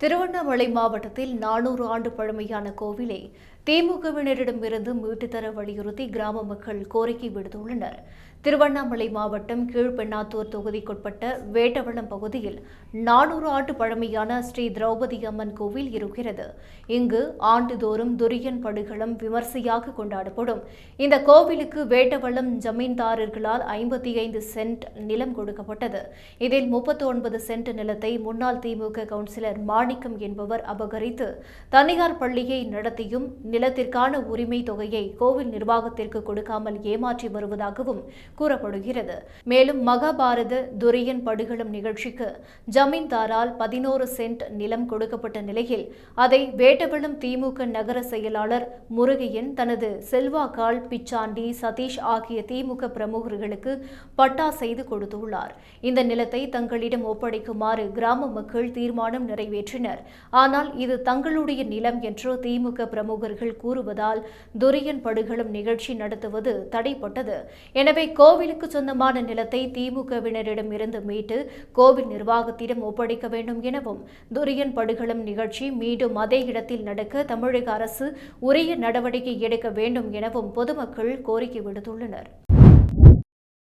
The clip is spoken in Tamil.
திருவண்ணாமலை மாவட்டத்தில் 400 ஆண்டு பழமையான கோவிலை திமுகவினரிடமிருந்து மீட்டுத் தர வலியுறுத்தி கிராம மக்கள் கோரிக்கை விடுத்துள்ளனர். திருவண்ணாமலை மாவட்டம் கீழ்பெண்ணாத்தூர் தொகுதிக்குட்பட்ட வேட்டவளம் பகுதியில் 400 ஆண்டு பழமையான ஸ்ரீ திரௌபதி அம்மன் கோவில் இருக்கிறது. இங்கு ஆண்டுதோறும் துரியன் படுகளம் விமர்சையாக கொண்டாடப்படும். இந்த கோவிலுக்கு வேட்டவளம் ஜமீன்தாரர்களால் 55 சென்ட் நிலம் கொடுக்கப்பட்டது. இதில் 39 சென்ட் நிலத்தை முன்னாள் திமுக கவுன்சிலர் மாணிக்கம் என்பவர் அபகரித்து தனியார் பள்ளியை நடத்தியும் நிலத்திற்கான உரிமை தொகையை கோவில் நிர்வாகத்திற்கு கொடுக்காமல் ஏமாற்றி வருவதாகவும் கூறப்படுகிறது. மேலும் மகாபாரத துரியன் படுகளம் நிகழ்ச்சிக்கு ஜமீன்தாரால் 11 சென்ட் நிலம் கொடுக்கப்பட்ட நிலையில் அதை வேட்டவளம் திமுக நகர செயலாளர் முருகையன் தனது செல்வாக்கால் பிச்சாண்டி சதீஷ் ஆகிய திமுக பிரமுகர்களுக்கு பட்டா செய்து கொடுத்துள்ளார். இந்த நிலத்தை தங்களிடம் ஒப்படைக்குமாறு கிராம மக்கள் தீர்மானம் நிறைவேற்றினர். ஆனால் இது தங்களுடைய நிலம் என்று திமுக பிரமுகர்கள் கூறுவதால் துரியன் படுகளம் நிகழ்ச்சி நடத்துவது தடைப்பட்டது. எனவே கோவிலுக்கு சொந்தமான நிலத்தை திமுகவினரிடமிருந்து மீட்டு கோவில் நிர்வாகத்திடம் ஒப்படைக்க வேண்டும் எனவும் துரியன் படுகளம் நிகழ்ச்சி மீண்டும் அதே இடத்தில் நடக்க தமிழக அரசு உரிய நடவடிக்கை எடுக்க வேண்டும் எனவும் பொதுமக்கள் கோரிக்கை விடுத்துள்ளனர்.